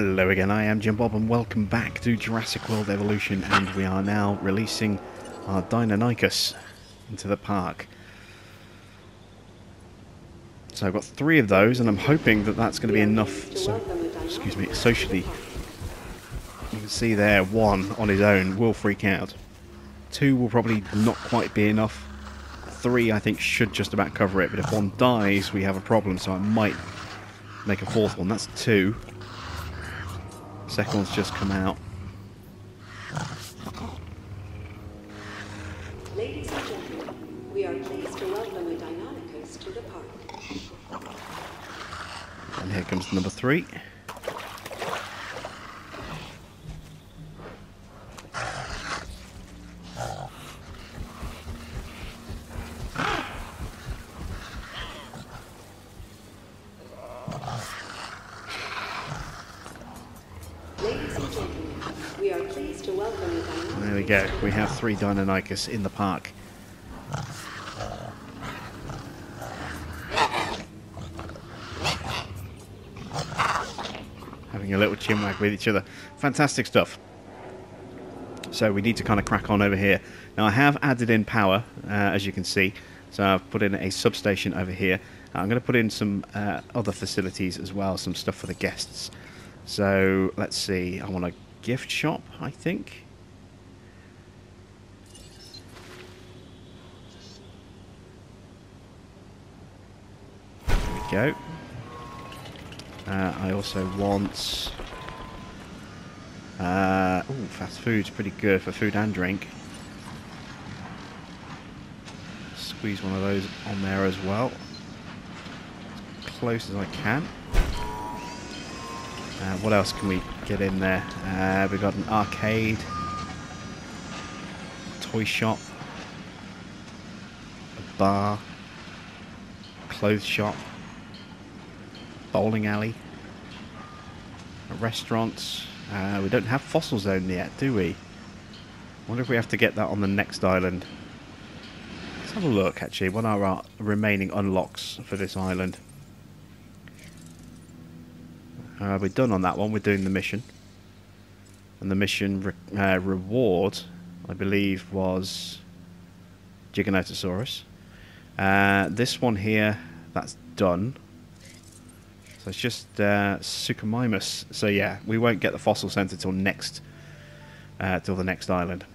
Hello again, I am Jim Bob and welcome back to Jurassic World Evolution, and we are now releasing our Deinonychus into the park. So I've got 3 of those and I'm hoping that that's going to be enough socially. You can see there, 1 on his own will freak out. 2 will probably not quite be enough. 3 I think should just about cover it, but if 1 dies we have a problem, so I might make a 4th one. That's 2. Second one's just come out. Ladies and gentlemen, we are pleased to welcome a Deinonychus to the park. And here comes number 3. There we go, we have 3 Deinonychus in the park. Having a little chinwag with each other. Fantastic stuff. So we need to kind of crack on over here. Now I have added in power, as you can see. So I've put in a substation over here. I'm going to put in some other facilities as well, some stuff for the guests. So let's see, I want a gift shop, I think. Go. I also want fast food's pretty good for food and drink. Squeeze one of those on there as well, as close as I can. What else can we get in there? We've got an arcade, toy shop, a bar, clothes shop, bowling alley, a restaurant. We don't have fossil zone yet, do we? Wonder if we have to get that on the next island. Let's have a look actually. What are our remaining unlocks for this island? We're done on that one. We're doing the mission, and the mission reward I believe was Giganotosaurus. This one here, that's done. So it's just Suchomimus. So yeah, we won't get the fossil center till the next island.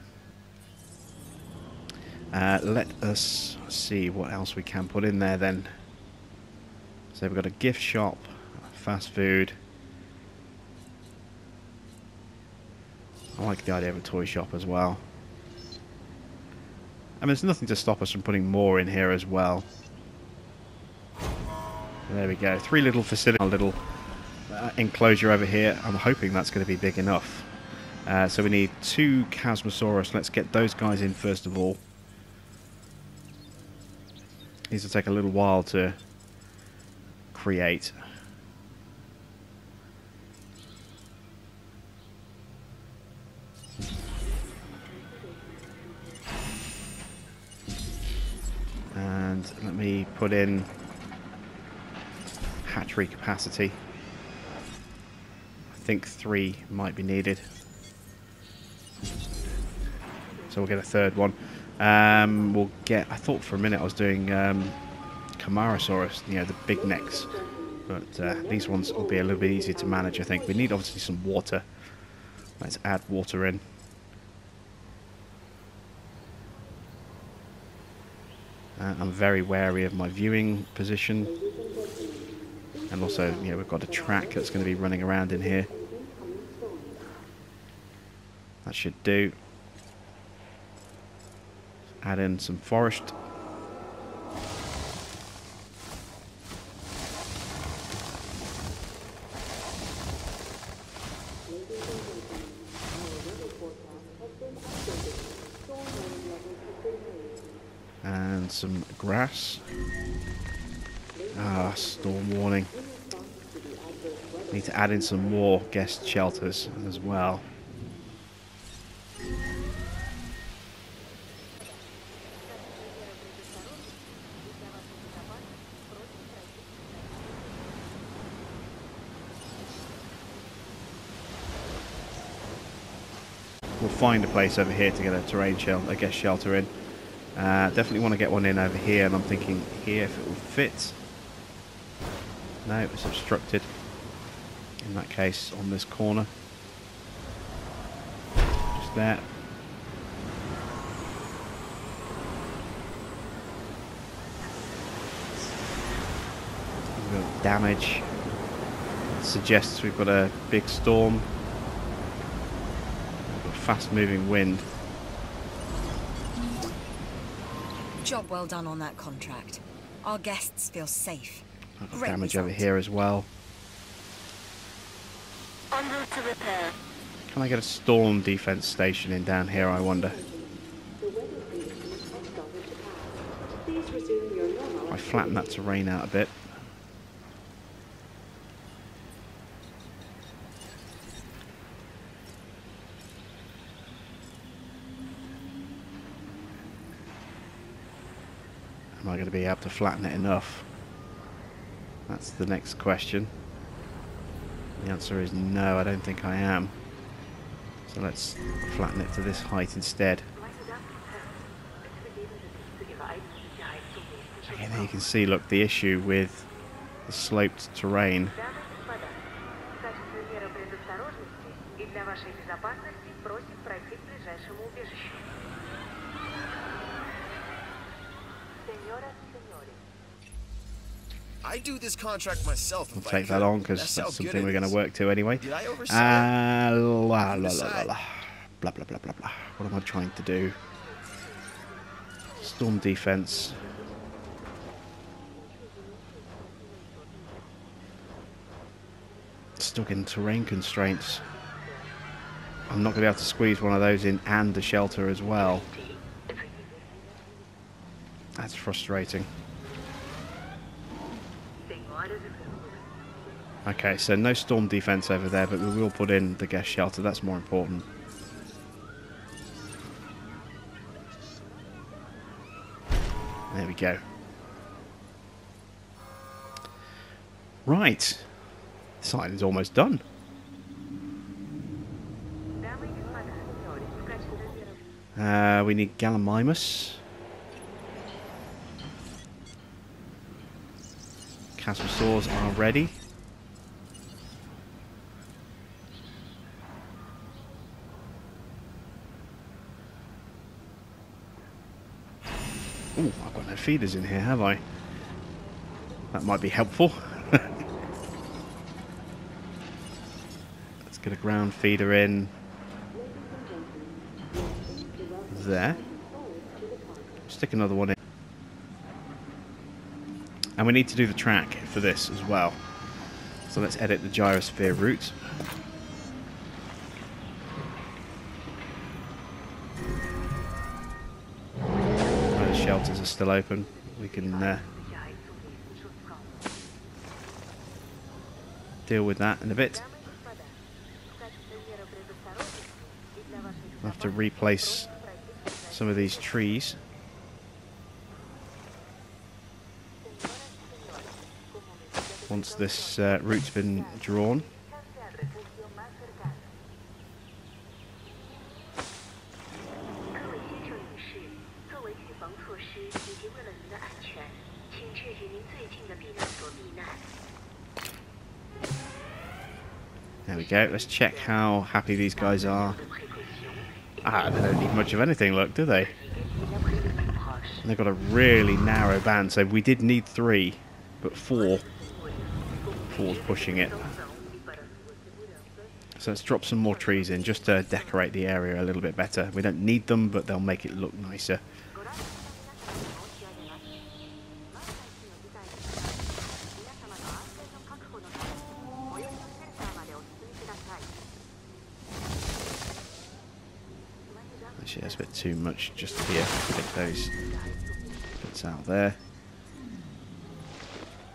Let us see what else we can put in there then. So we've got a gift shop, fast food. I like the idea of a toy shop as well. I mean, there's nothing to stop us from putting more in here as well. There we go, 3 little facilities, a little enclosure over here. I'm hoping that's going to be big enough. So we need 2 Chasmosaurus. Let's get those guys in first of all. These will take a little while to create. And let me put in hatchery capacity. I think 3 might be needed. So we'll get a 3rd one. We'll get, I thought for a minute I was doing Camarasaurus, you know, the big necks. But these ones will be a little bit easier to manage, I think. We need obviously some water. Let's add water in. I'm very wary of my viewing position. And also, you know, we've got a track that's going to be running around in here. That should do. Add in some forest. And some grass. Ah, storm warning. Need to add in some more guest shelters as well. we'll find a place over here to get a terrain shelter, a guest shelter in. Definitely want to get one in over here, and I'm thinking here if it will fit. No, it's obstructed. In that case, on this corner. Just there. We've got damage. It suggests we've got a big storm. We've got a fast-moving wind. Job well done on that contract. Our guests feel safe. I've got Great damage result. over here as well. En route to repair. Can I get a storm defense station in down here, I wonder? The weather conditions have started to pass. Please resume your normal I flatten that terrain out a bit. Am I going to be able to flatten it enough? That's the next question. The answer is no, I don't think I am. So let's flatten it to this height instead. Okay, there you can see, look, the issue with the sloped terrain. I do this contract myself. We'll take that on because that's something we're going to work to anyway. Did I oversell Blah, blah, blah, blah, blah. Blah, blah, blah, blah, blah. What am I trying to do? Storm defense. Still getting terrain constraints. I'm not going to be able to squeeze one of those in and the shelter as well. That's frustrating. Okay, so no storm defense over there, but we will put in the guest shelter. That's more important. There we go. Right. This island's almost done. We need Gallimimus. Castle saws are ready. Ooh, I've got no feeders in here, have I? That might be helpful. Let's get a ground feeder in there. Stick another one in. And we need to do the track for this as well. So let's edit the gyrosphere route. The shelters are still open. We can deal with that in a bit. I'll have to replace some of these trees. Once this route's been drawn. There we go. Let's check how happy these guys are. Ah, they don't need much of anything, look, do they? And they've got a really narrow band, so we did need 3, but 4. 4's pushing it. So let's drop some more trees in just to decorate the area a little bit better. We don't need them, but they'll make it look nicer. Actually, that's a bit too much just here. Get those bits out there.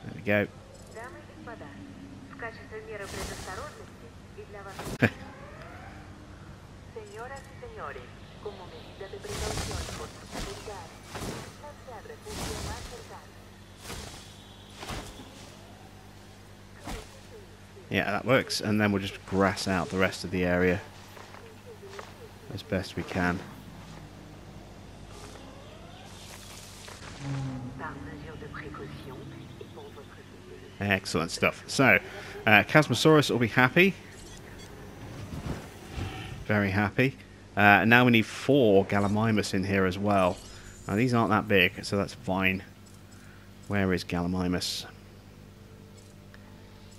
There we go. Yeah, that works, and then we'll just grass out the rest of the area. as best we can. Excellent stuff. So, Chasmosaurus will be happy. Very happy. Now we need 4 Gallimimus in here as well. Now these aren't that big, so that's fine. Where is Gallimimus?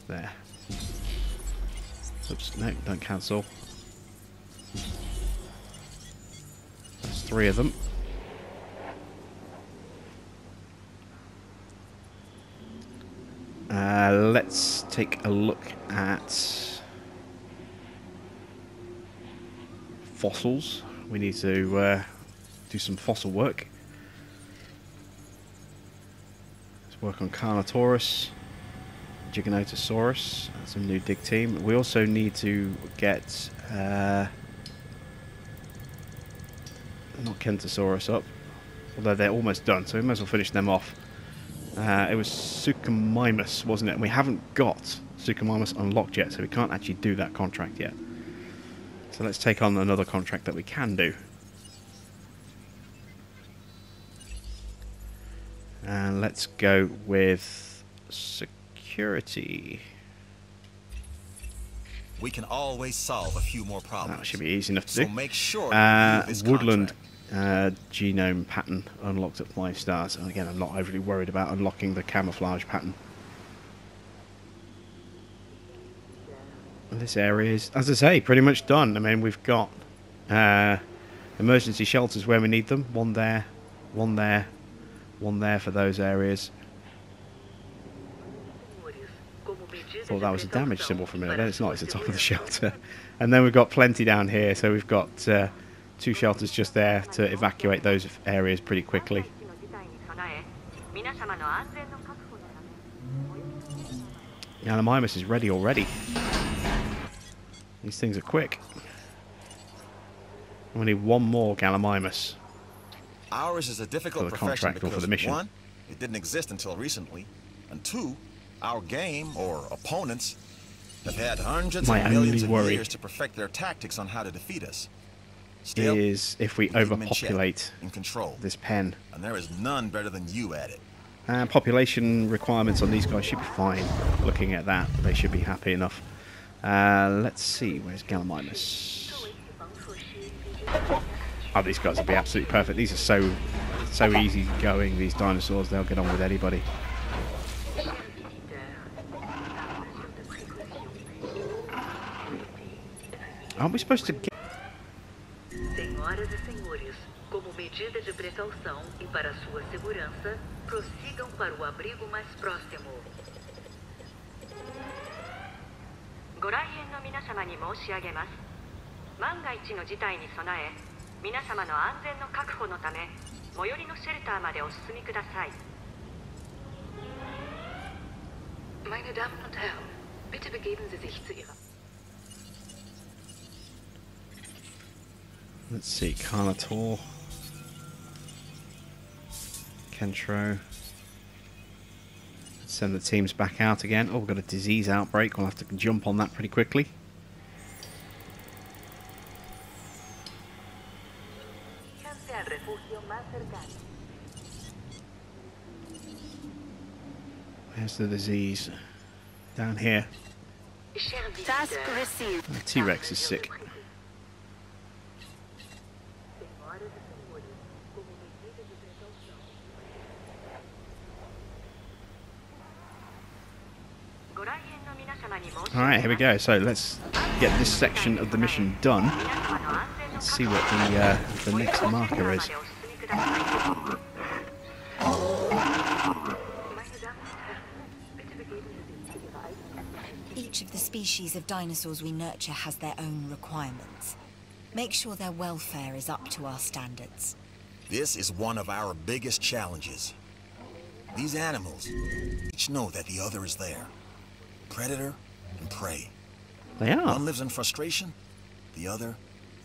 There. Oops, no, don't cancel. There's 3 of them. Let's take a look at fossils. We need to do some fossil work. Let's work on Carnotaurus, Giganotosaurus. That's a new dig team. We also need to get not Kentosaurus up, although they're almost done, so we might as well finish them off. It was Suchomimus, wasn't it? And we haven't got Suchomimus unlocked yet, so we can't actually do that contract yet. So let's take on another contract that we can do. And let's go with security. We can always solve a few more problems. That should be easy enough to do. So make sure you do this Woodland contract. genome pattern unlocked at 5 stars. And again, I'm not overly worried about unlocking the camouflage pattern. This area is, as I say, pretty much done. I mean, we've got emergency shelters where we need them. One there, one there, one there for those areas. Thought that was a damage symbol for a minute. Then it's not. It's the top of the shelter. And then we've got plenty down here. So we've got 2 shelters just there to evacuate those areas pretty quickly. Gallimimus is ready already. These things are quick. We need 1 more Gallimimus. Ours is a difficult for the profession contract or because for the mission. 1, it didn't exist until recently, and 2, our game, or opponents, have had hundreds My of millions only of worry years to perfect their tactics on how to defeat us. Still, is if we keep them in check, overpopulate in control, this pen. and there is none better than you at it. Population requirements on these guys should be fine. Looking at that, they should be happy enough. Let's see, where's Gallimimus? Oh, these guys will be absolutely perfect. These are so easy going, these dinosaurs. They'll get on with anybody. Aren't we supposed to get... Senhoras e senhores, como medida de precaução e para sua segurança, prossigam para o abrigo mais próximo. ご来園の皆様に申し上げます。万が一の事態に備え、皆様の安全の確保のため、最寄りのシェルターまでお進みください。Meine Damen und Herren, bitte begeben Sie sich zu Ihrer... Let's see, Carnotaur, Kentro. Let's send the teams back out again. Oh, we've got a disease outbreak. We'll have to jump on that pretty quickly. Where's the disease? Down here. Task received. The T-Rex is sick. Alright, here we go. So let's get this section of the mission done. Let's see what the next marker is. Each of the species of dinosaurs we nurture has their own requirements. Make sure their welfare is up to our standards. This is one of our biggest challenges. These animals each know that the other is there. Predator and prey. They are. One lives in frustration, the other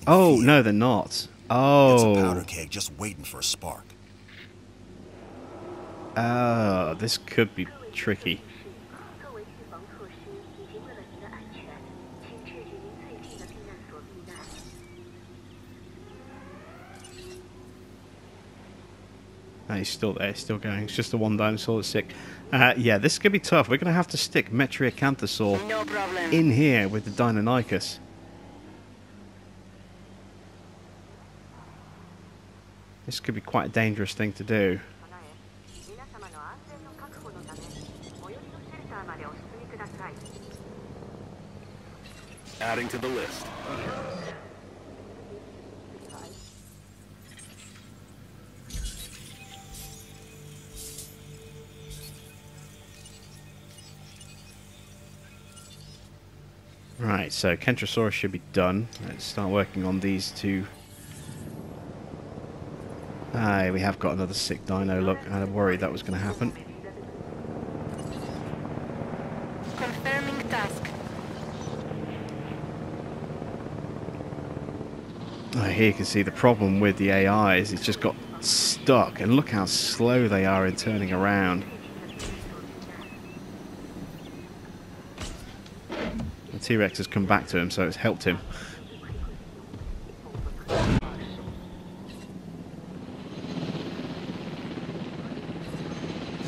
in Oh, fear. no, they're not. It's a Oh. powder keg just waiting for a spark. Oh, this could be tricky. And he's still there, still going. It's just the one dinosaur that's sick. Yeah, this is going to be tough. We're going to have to stick Metriacanthosaur No problem. in here with the Deinonychus. This could be quite a dangerous thing to do. Adding to the list. Right, so Kentrosaurus should be done. Let's start working on these two. Aye, we have got another sick dino. Look, I had worried that was going to happen. Confirming task. Here you can see the problem with the AI is it's just got stuck, and look how slow they are in turning around. The T-Rex has come back to him, so it's helped him.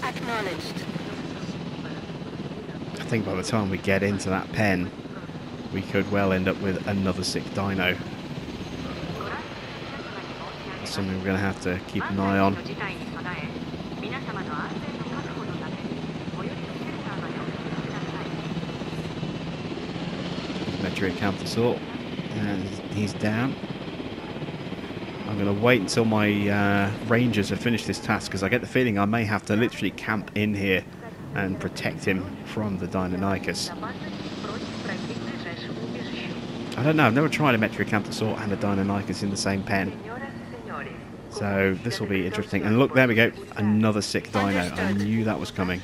Acknowledged. I think by the time we get into that pen, we could well end up with another sick dino. That's something we're going to have to keep an eye on. Metriacanthosaur, and he's down. I'm going to wait until my rangers have finished this task, because I get the feeling I may have to literally camp in here and protect him from the Deinonychus. I don't know, I've never tried a Metriacanthosaur and a Deinonychus in the same pen. So this will be interesting. And look, there we go, another sick dino. I knew that was coming.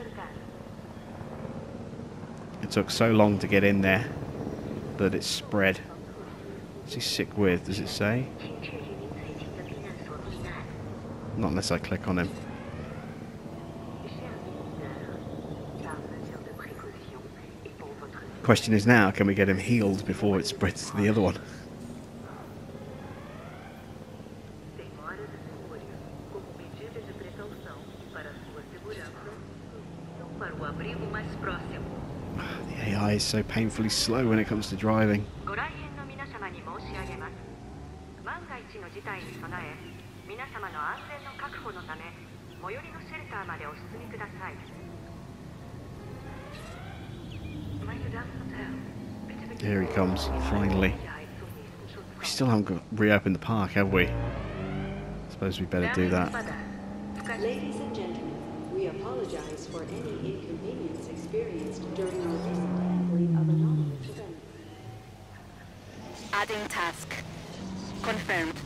It took so long to get in there that it's spread. What's he sick with, does it say? Not unless I click on him. Question is now, can we get him healed before it spreads to the other one? The AI is so painfully slow when it comes to driving. Here he comes, finally. We still haven't reopened the park, have we? I suppose we better do that. Ladies and gentlemen, we apologize for any inconvenience experienced during our recent handling of anomalous events. Adding task. Confirmed.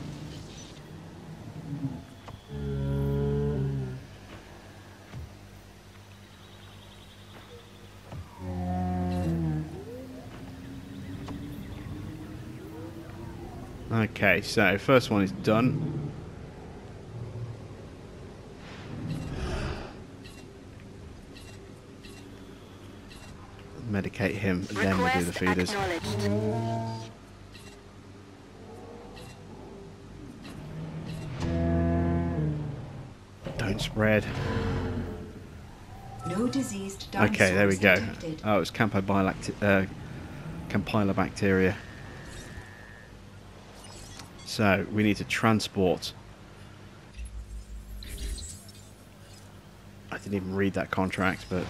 Okay, so first one is done. Medicate him, and then we'll do the feeders. Don't spread. No diseased Okay, there we go. detected. Oh, it's Campylobacteria. So, we need to transport. I didn't even read that contract, but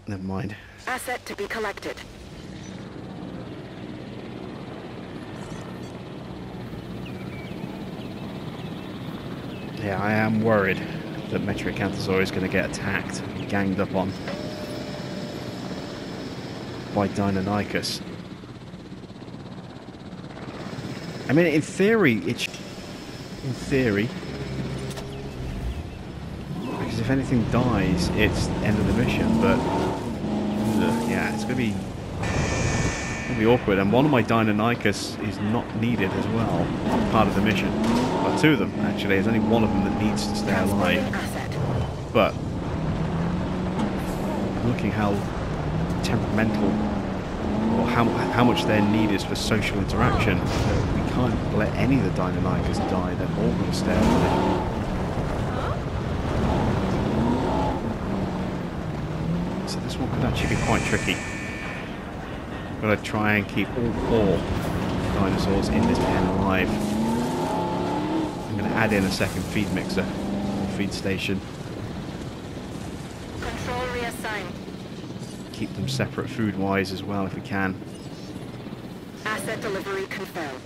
never mind. Asset to be collected. Yeah, I am worried that Metriacanthosaur is going to get attacked and ganged up on by Deinonychus. I mean, in theory, in theory, because if anything dies, it's the end of the mission. But yeah, it's gonna be awkward. And one of my Deinonychus is not needed as well, not part of the mission. Well, two of them actually. There's only one of them that needs to stay alive. But looking how temperamental, or how much their need is for social interaction, we can't let any of the Deinonychus die. They're all going to stay alive. So this one could actually be quite tricky. I've got to try and keep all 4 dinosaurs in this pen alive. I'm going to add in a second feed mixer, or feed station. Control reassigned. Keep them separate food-wise as well if we can. Asset delivery confirmed.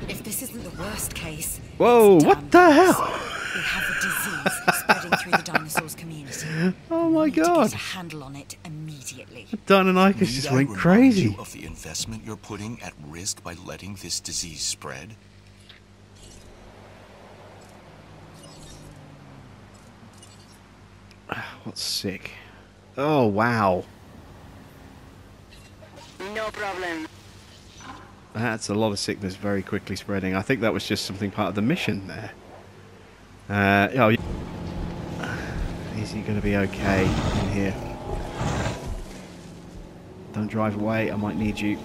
If this isn't the worst case... Whoa, it's what damn the worse. hell? We have a disease spreading through the dinosaurs community. Oh my We need to god. get a handle on it immediately. Deinonychus Need just I went remind crazy. you of the investment you're putting at risk by letting this disease spread? What's sick? Oh, wow. No problem. That's a lot of sickness very quickly spreading. I think that was just something part of the mission there. Oh, is he going to be okay in here? Don't drive away, I might need you.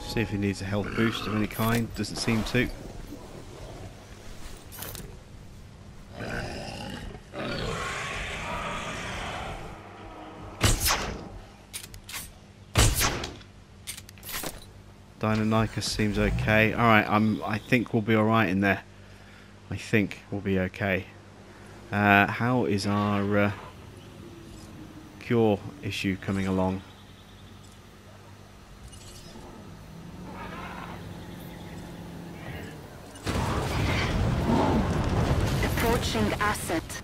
See if he needs a health boost of any kind. Doesn't seem to. Deinonychus seems okay. Alright, I think we'll be alright in there. I think we'll be okay. How is our cure issue coming along? Approaching asset.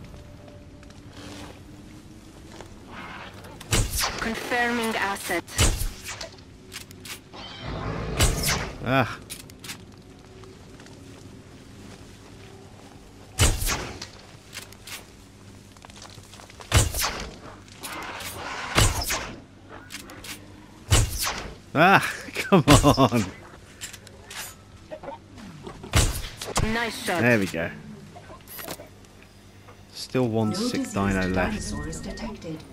Confirming asset. Ah. Ah, come on. Nice shot. There we go. Still one No sick diseased dino left. dinosaurs detected.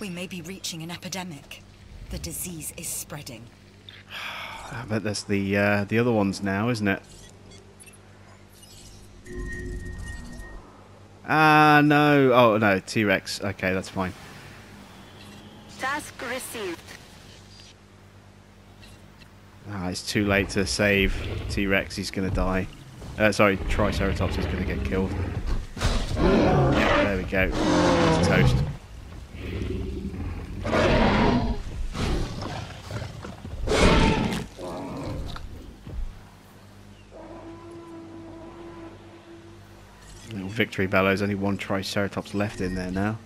We may be reaching an epidemic. The disease is spreading. I bet that's the other ones now, isn't it? Ah, no. Oh, no. T-Rex. Okay, that's fine. Task received. Ah, it's too late to save T-Rex. He's going to die. Sorry, Triceratops is going to get killed. Yeah, there we go. It's toast. Little victory bellows. Only one Triceratops left in there now.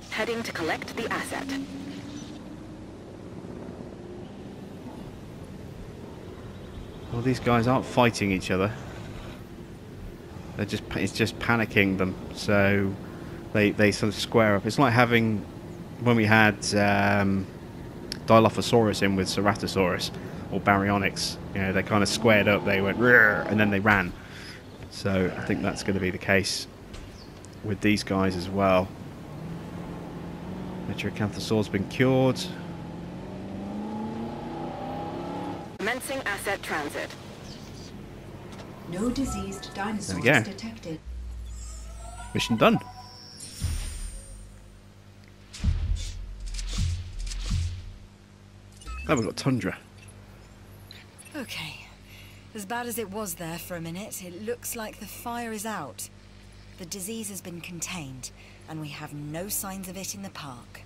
Heading to collect the asset. Well, these guys aren't fighting each other. It's just panicking them. So they sort of square up. It's like having when we had Dilophosaurus in with Ceratosaurus or Baryonyx. You know, they kind of squared up. They went "Rrr," and then they ran. So I think that's going to be the case with these guys as well. Metriacanthosaur's been cured. Commencing asset transit. No diseased dinosaurs go. detected. Mission done. Oh, we've got Tundra. Okay. As bad as it was there for a minute, it looks like the fire is out. The disease has been contained, and we have no signs of it in the park.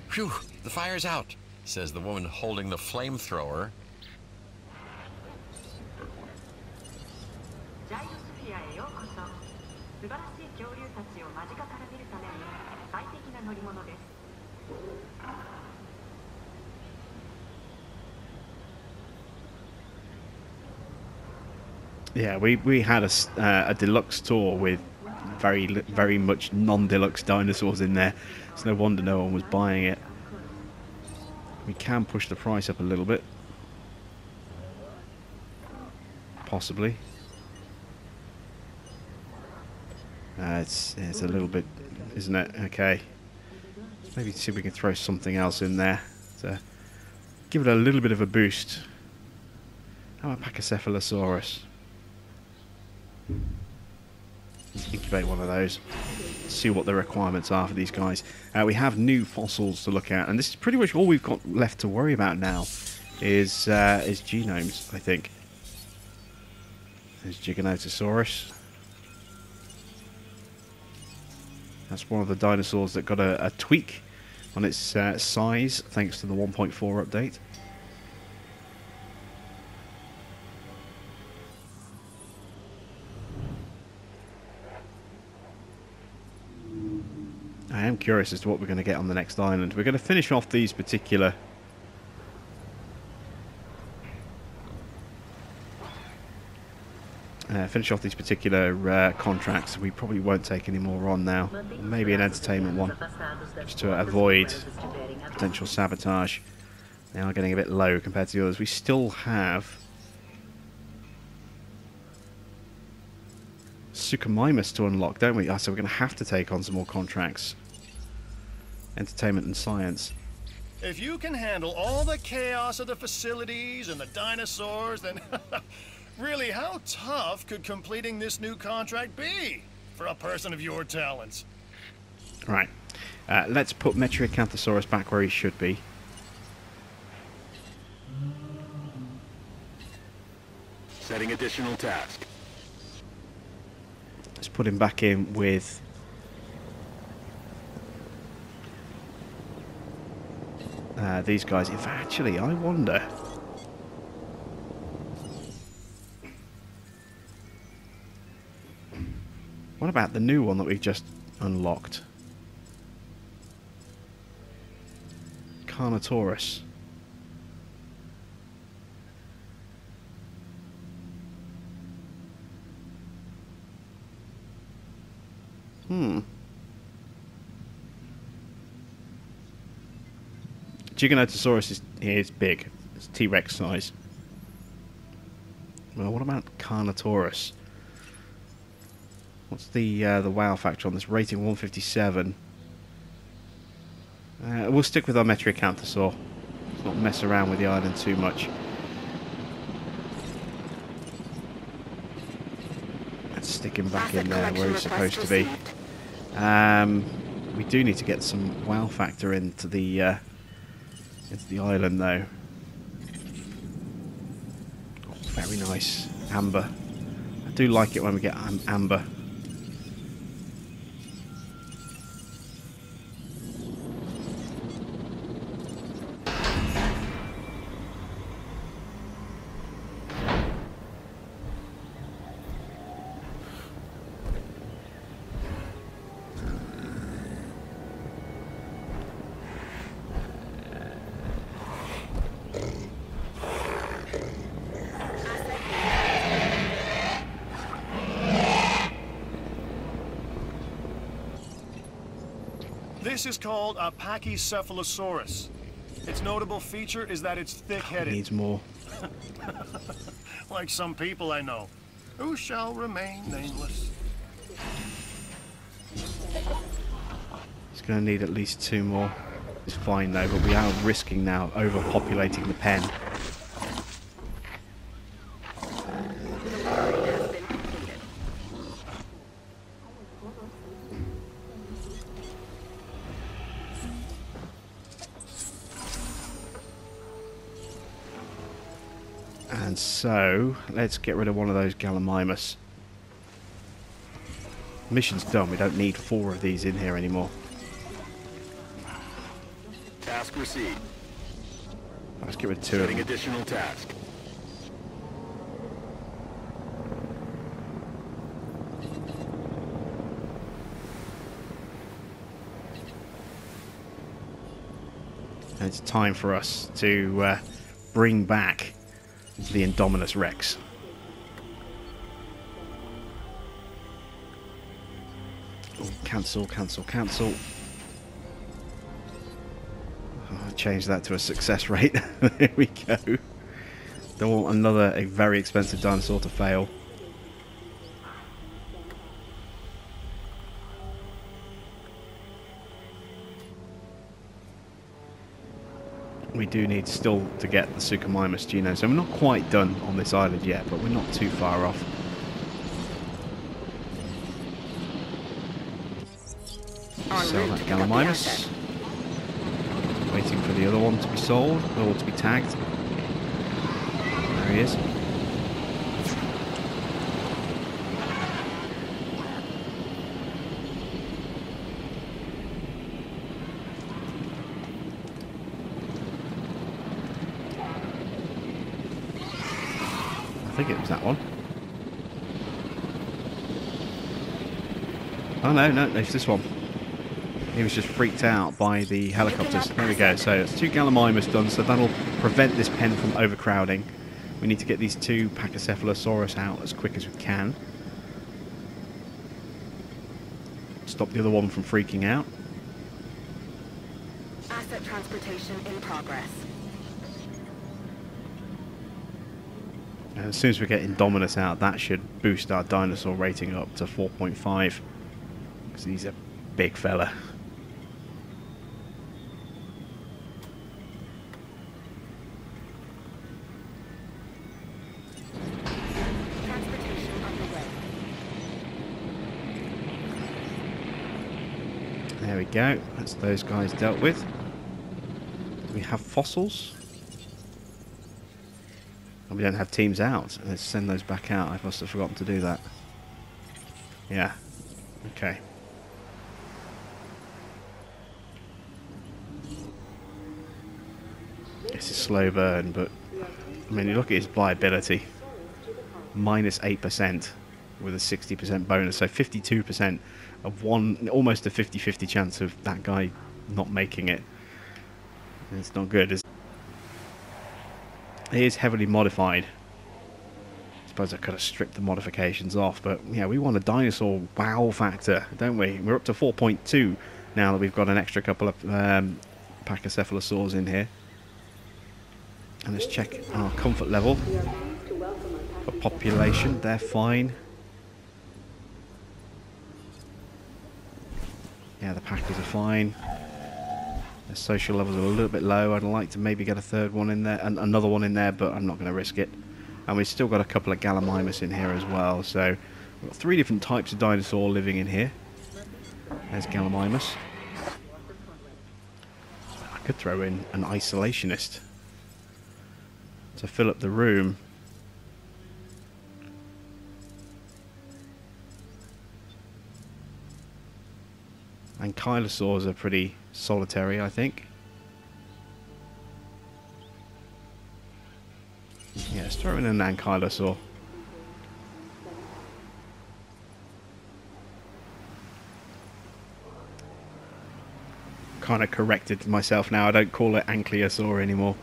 Phew, the fire's out, says the woman holding the flamethrower. ジャイロスフィアへようこそ。素晴らしい恐竜たちを間近から見るために最適な乗り物です。Yeah, we had a deluxe tour with very much non-deluxe dinosaurs in there. It's no wonder no one was buying it. We can push the price up a little bit, possibly. It's a little bit, isn't it? Okay. Maybe see if we can throw something else in there to give it a little bit of a boost. How about Pachycephalosaurus? Incubate one of those. See what the requirements are for these guys. We have new fossils to look at, and this is pretty much all we've got left to worry about now. Is genomes, I think. There's Giganotosaurus. That's one of the dinosaurs that got a tweak on its size thanks to the 1.4 update. I am curious as to what we're going to get on the next island. We're going to finish off these particular contracts. We probably won't take any more on now. Maybe an entertainment one, just to avoid potential sabotage. They are getting a bit low compared to the others. We still have Suchomimus to unlock, don't we? So we're going to have to take on some more contracts. Entertainment and science. If you can handle all the chaos of the facilities and the dinosaurs, then really, how tough could completing this new contract be for a person of your talents? Right. Let's put Metriacanthosaurus back where he should be. Setting additional task. Let's put him back in with these guys. If actually, I wonder. What about the new one that we've just unlocked? Carnotaurus. Giganotosaurus is big. It's T-Rex size. Well, what about Carnotaurus? What's the wow factor on this? Rating 157. We'll stick with our Metriacanthosaur. Let's not mess around with the island too much. Let's stick him back in there where he's supposed to be. We do need to get some wow factor into the island, though. Oh, very nice. Amber. I do like it when we get amber. This is called a Pachycephalosaurus. Its notable feature is that it's thick-headed. Needs more. Like some people I know, who shall remain nameless. It's going to need at least 2 more. It's fine though, but we are risking now overpopulating the pen. And so, let's get rid of one of those Gallimimus. Mission's done, we don't need 4 of these in here anymore. Task received. Let's get rid of 2 of them. Setting additional task. And it's time for us to bring back the Indominus Rex. Oh, cancel, cancel, cancel. Oh, change that to a success rate. There we go. Don't want a very expensive dinosaur to fail. We do need still to get the Suchomimus genome, so we're not quite done on this island yet, but we're not too far off. Sell that Gallimimus. Waiting for the other one to be sold, or to be tagged. There he is. I think it was that one. Oh no, it's this one. He was just freaked out by the helicopters. There we go. So it's 2 Gallimimus done, so that'll prevent this pen from overcrowding. We need to get these 2 Pachycephalosaurus out as quick as we can. Stop the other one from freaking out. Asset transportation in progress. And as soon as we get Indominus out, that should boost our dinosaur rating up to 4.5. Because he's a big fella. There we go, that's those guys dealt with. Do we have fossils? And we don't have teams out. Let's send those back out. I must have forgotten to do that. Yeah, okay. It's a slow burn, but I mean, you look at his viability. -8% with a 60% bonus, so 52% of one, almost a 50-50 chance of that guy not making it. It's not good, is it? He is heavily modified. I suppose I could have stripped the modifications off, but yeah, we want a dinosaur wow factor, don't we? We're up to 4.2 now that we've got an extra couple of Pachycephalosaurs in here. And let's check our comfort level for population. They're fine. Yeah, the Packers are fine. Their social levels are a little bit low. I'd like to maybe get a third one in there, and another one in there, but I'm not going to risk it. And we've still got a couple of Gallimimus in here as well. So we've got 3 different types of dinosaur living in here. There's Gallimimus. I could throw in an isolationist to fill up the room. Ankylosaurs are pretty solitary, I think. Yeah, let's throw in an Ankylosaur. Kind of corrected myself now. I don't call it Ankylosaur anymore.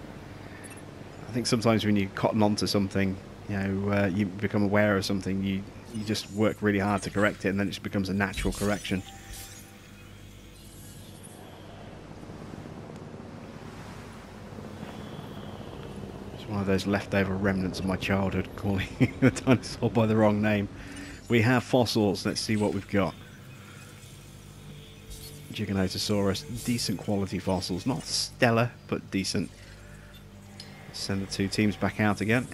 I think sometimes when you cotton onto something, you know, you become aware of something, you just work really hard to correct it, and then it just becomes a natural correction. One of those leftover remnants of my childhood, calling the dinosaur by the wrong name. We have fossils. Let's see what we've got. Giganotosaurus, decent quality fossils, not stellar, but decent. Let's send the 2 teams back out again.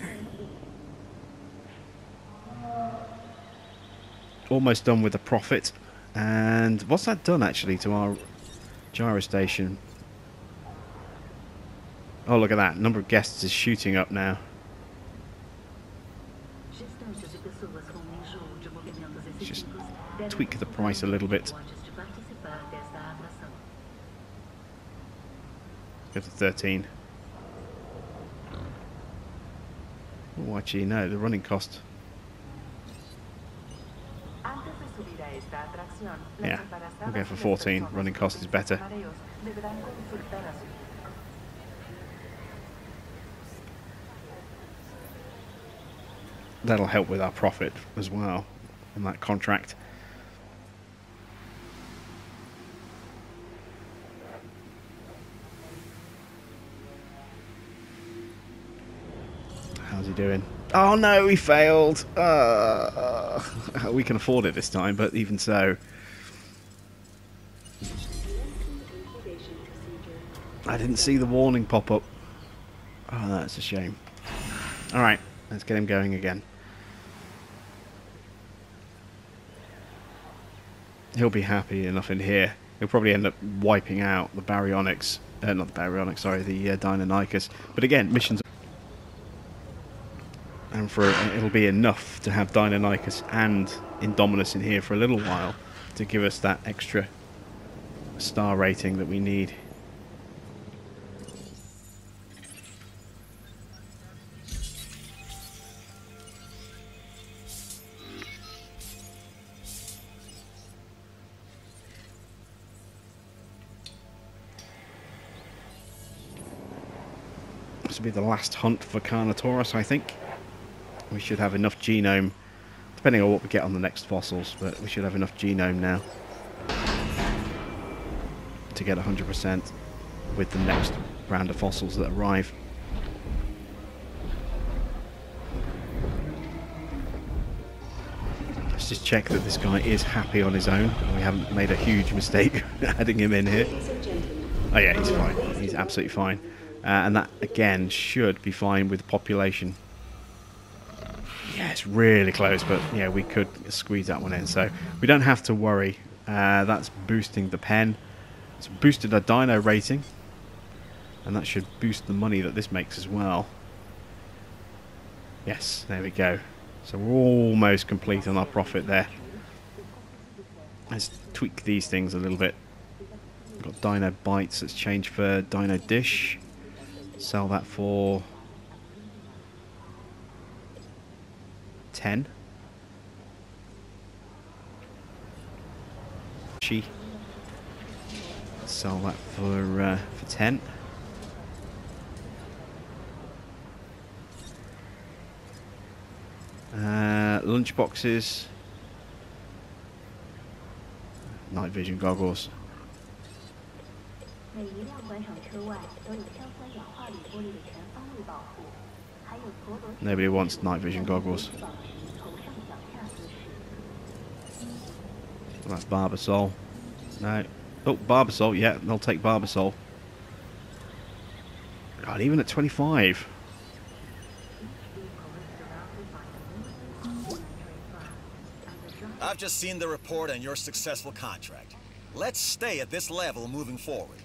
Almost done with the profit. And what's that done actually to our gyro station? Oh, look at that. Number of guests is shooting up now. Let's just tweak the price a little bit. Go to 13. Oh, actually, no, the running cost. Yeah, we'll go for 14. Running cost is better. that'll help with our profit as well on that contract. How's he doing? Oh no, he failed. We can afford it this time, but even so, I didn't see the warning pop up. Oh, that's a shame. Alright, let's get him going again. He'll be happy enough in here. He'll probably end up wiping out the baryonyx. Not the baryonyx, sorry, the Deinonychus. But again, missions. And it'll be enough to have Deinonychus and Indominus in here for a little while to give us that extra star rating that we need. This will be the last hunt for Carnotaurus, I think. We should have enough genome, depending on what we get on the next fossils, but we should have enough genome now to get 100% with the next round of fossils that arrive. Let's just check that this guy is happy on his own. We haven't made a huge mistake adding him in here. Oh yeah, he's fine. He's absolutely fine. And that, again, should be fine with the population. Yeah, it's really close, but yeah, we could squeeze that one in. So we don't have to worry. That's boosting the pen. It's boosted our dino rating. And that should boost the money that this makes as well. Yes, there we go. So we're almost complete on our profit there. Let's tweak these things a little bit. We've got dino bites. Let's change for dino dish. Sell that for 10. Sell that for 10. Lunch boxes. Night vision goggles. Nobody wants night vision goggles. That's Barbasol. No. Oh, Barbasol. Yeah, they'll take Barbasol. God, even at 25. I've just seen the report on your successful contract. Let's stay at this level moving forward.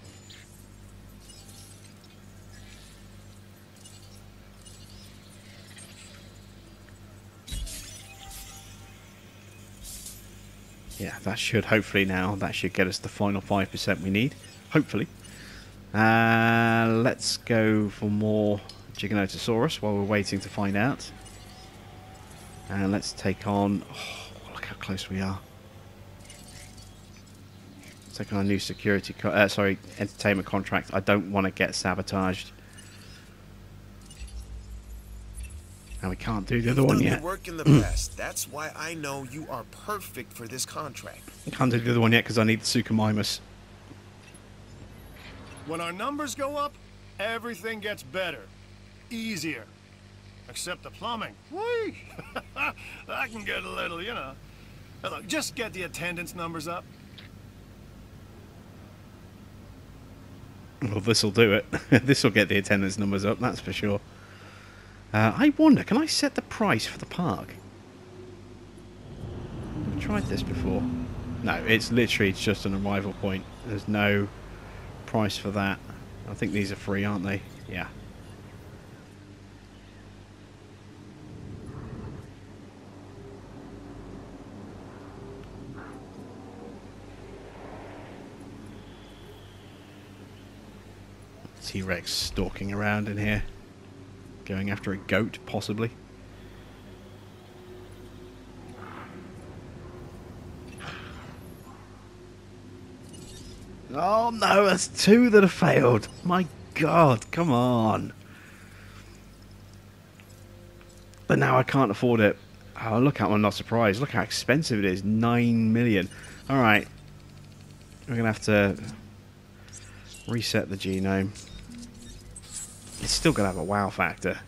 Yeah, that should hopefully now, that should get us the final 5% we need. Hopefully. Let's go for more Giganotosaurus while we're waiting to find out. And let's take on... Oh, look how close we are. Let's take on a new security... entertainment contract. I don't want to get sabotaged. And we can't do the other one yet. You've done the work in the past. That's why I know you are perfect for this contract. I can't do the other one yet because I need the Suchomimus. When our numbers go up, everything gets better. Easier. Except the plumbing. Whee! That can get a little, you know. Look, just get the attendance numbers up. Well, this'll do it. This'll get the attendance numbers up, that's for sure. I wonder, can I set the price for the park? I've tried this before. No, it's literally just an arrival point. There's no price for that. I think these are free, aren't they? Yeah. T-Rex stalking around in here. Going after a goat, possibly. Oh no, that's two that have failed. My God, come on. But now I can't afford it. Oh, look how I'm not surprised. Look how expensive it is. 9 million. Alright. We're going to have to reset the genome. It's still going to have a wow factor.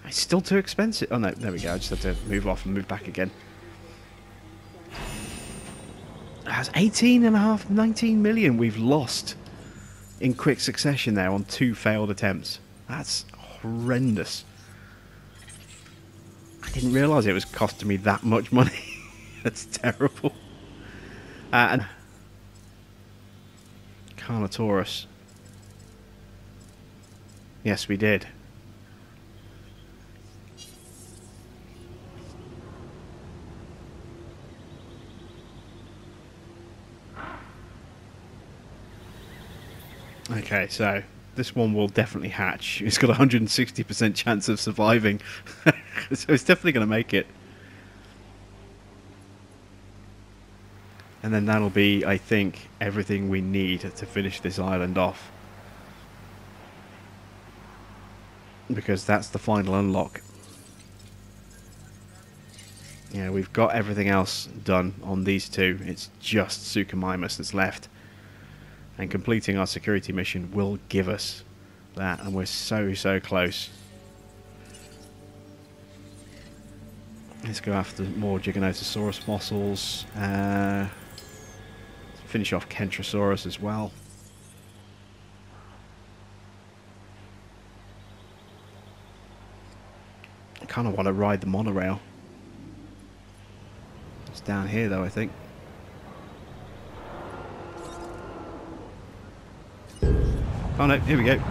It's still too expensive. Oh no, there we go. I just have to move off and move back again. That's 18.5, 19 million we've lost in quick succession there on 2 failed attempts. That's horrendous. I didn't realise it was costing me that much money. That's terrible. And Carnotaurus. Yes, we did. Okay, so this one will definitely hatch. It's got a 160% chance of surviving. So it's definitely going to make it. And then that'll be, I think, everything we need to finish this island off. Because that's the final unlock. Yeah, we've got everything else done on these two. It's just Suchomimus that's left. And completing our security mission will give us that. And we're so, so close. Let's go after more Giganotosaurus fossils. Finish off Kentrosaurus as well. I kind of want to ride the monorail. It's down here though, I think. Oh no, here we go. Look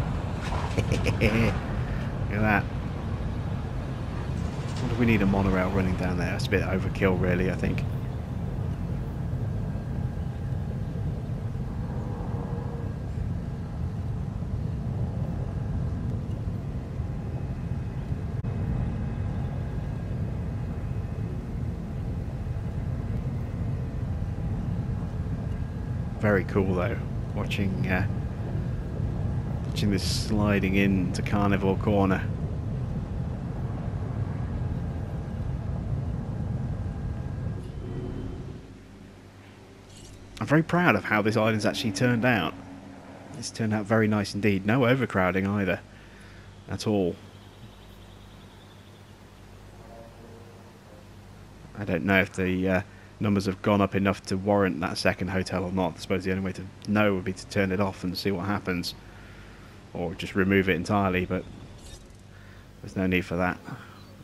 at that. What do we need a monorail running down there? That's a bit overkill really, I think. Very cool though, watching this sliding into Carnivore Corner. I'm very proud of how this island's actually turned out. It's turned out very nice indeed. No overcrowding either, at all. I don't know if the numbers have gone up enough to warrant that second hotel or not. I suppose the only way to know would be to turn it off and see what happens. Or just remove it entirely, but there's no need for that.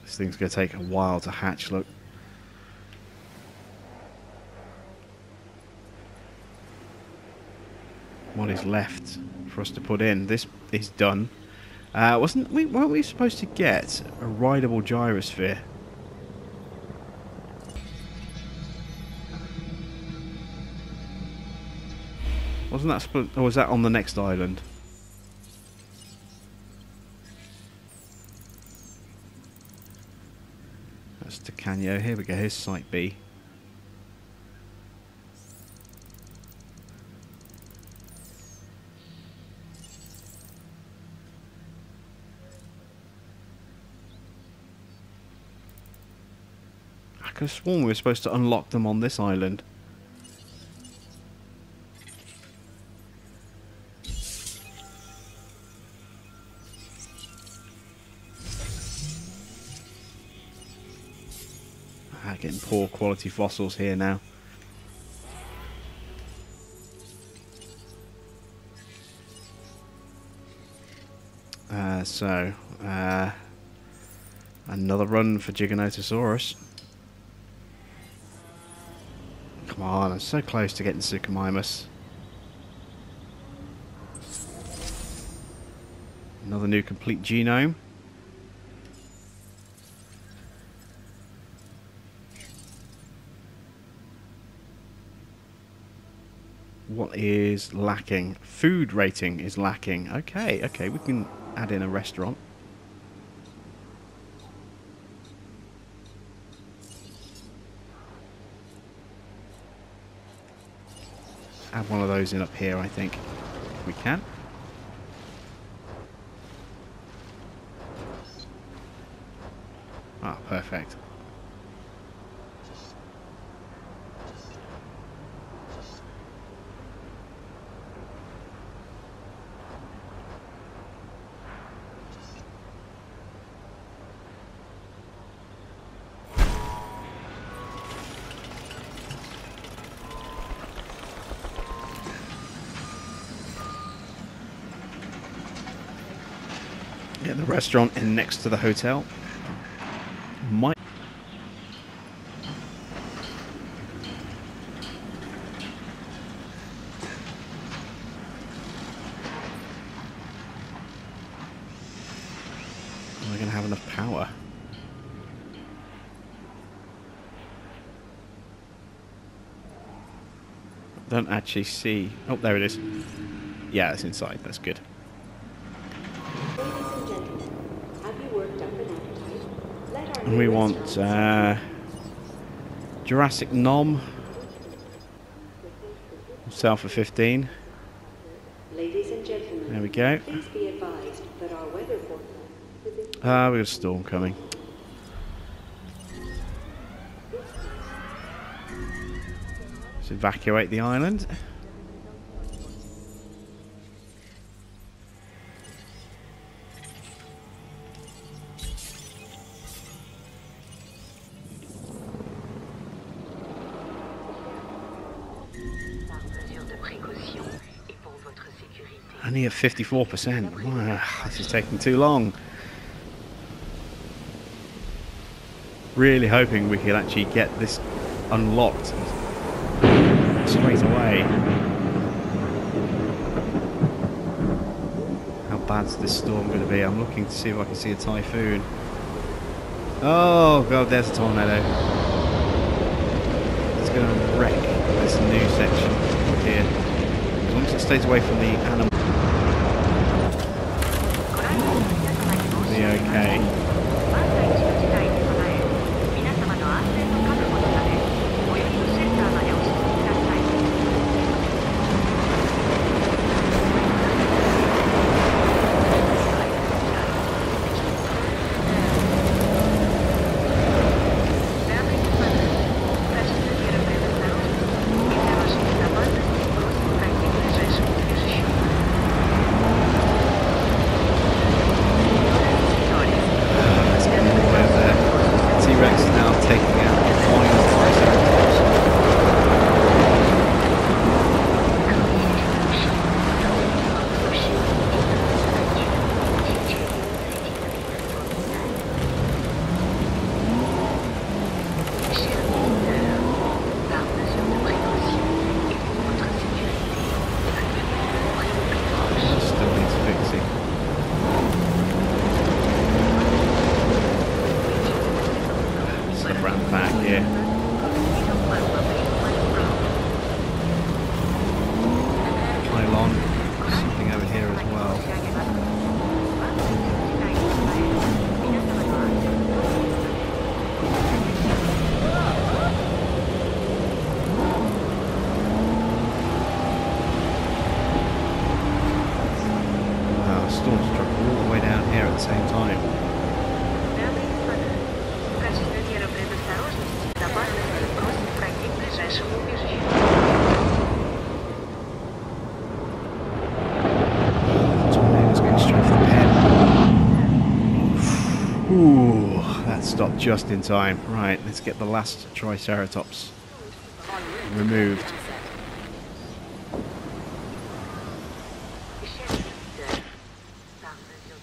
This thing's going to take a while to hatch, look. What is left for us to put in? This is done. Weren't we supposed to get a rideable gyrosphere? Wasn't that supposed, or was that on the next island? That's Tacanyo. Here we go. Here's Site B. I could have sworn we were supposed to unlock them on this island. Getting poor quality fossils here now. Another run for Giganotosaurus. Come on, I'm so close to getting Suchomimus. Another new complete genome. What is lacking? Food rating is lacking. Okay, okay, we can add in a restaurant. Add one of those in up here, I think, if we can. Perfect. Yeah, the restaurant in next to the hotel. Might. Am I going to have enough power? Don't actually see. Oh, there it is. Yeah, it's inside. That's good. Ladies and gentlemen, have you worked up an appetite? Let our And we new want restaurant- Jurassic Nom. Sell for 15. Ladies and gentlemen, There we go. please be advised that our weather forecast is We've got a storm coming. Let's evacuate the island. Only at 54%. Wow, this is taking too long. Really hoping we could actually get this unlocked straight away. How bad's this storm going to be? I'm looking to see if I can see a typhoon. Oh god, there's a tornado. It's going to wreck this new section here. As long as it stays away from the animal. Be okay. Stopped just in time. Right, let's get the last Triceratops removed.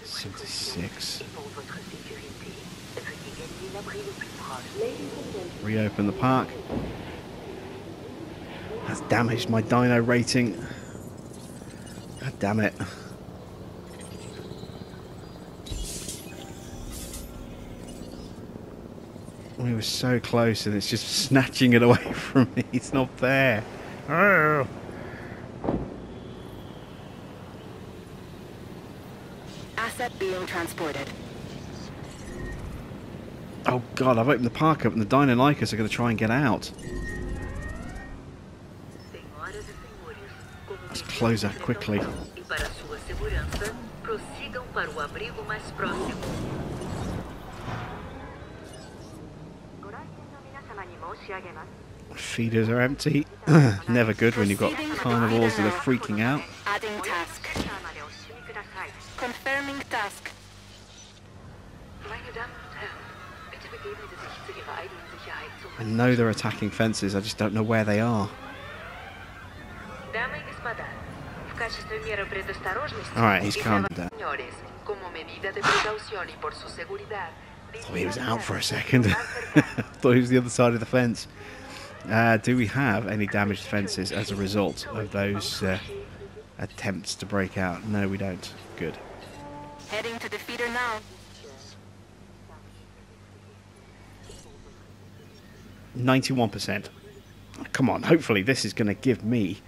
$76. Reopen the park. That's damaged my dino rating. God damn it. We were so close and it's just snatching it away from me. It's not fair. Oh. Asset being transported. Oh god, I've opened the park up and the Deinonychus are going to try and get out. Let's close that quickly. Feeders are empty. Never good when you've got carnivores that are freaking out. Adding task. Confirming task. I know they're attacking fences, I just don't know where they are. Alright, he's calmed down. Thought he was out for a second. Thought he was the other side of the fence. Do we have any damaged fences as a result of those attempts to break out? No, we don't. Good. Heading to the feeder now. 91%. Come on, hopefully this is going to give me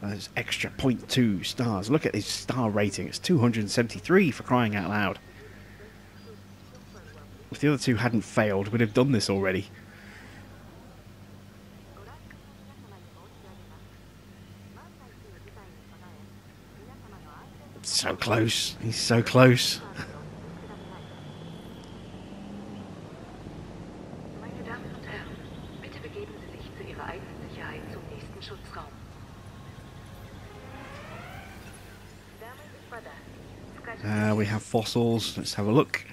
those extra 0.2 stars. Look at his star rating. It's 273 for crying out loud. If the other two hadn't failed, we'd have done this already. So close. He's so close. We have fossils. Let's have a look.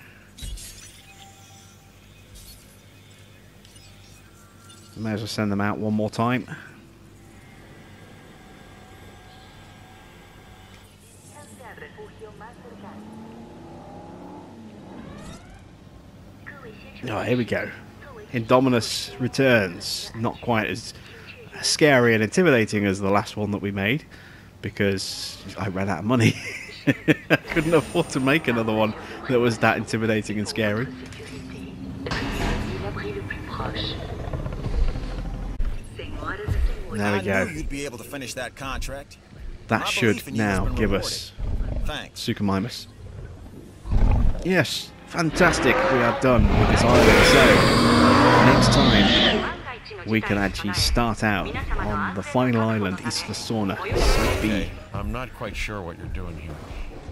May as well send them out one more time. Oh, here we go. Indominus returns. Not quite as scary and intimidating as the last one that we made, because I ran out of money. I couldn't afford to make another one that was that intimidating and scary. There we go. You'd be able to finish that contract. That should now give us Suchomimus. Yes, fantastic. We are done with this island. So next time we can actually start out on the final island, Isla Sorna, Site B. I'm not quite sure what you're doing here,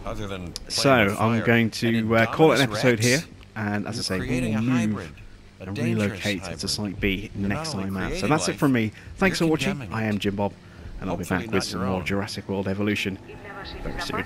other than so I'm going to call it an episode here, and as I say, we will move and relocate to Site B next time out. So that's it from me. Thanks for watching. I am Jim Bob, and I'll be back with some more Jurassic World Evolution very soon.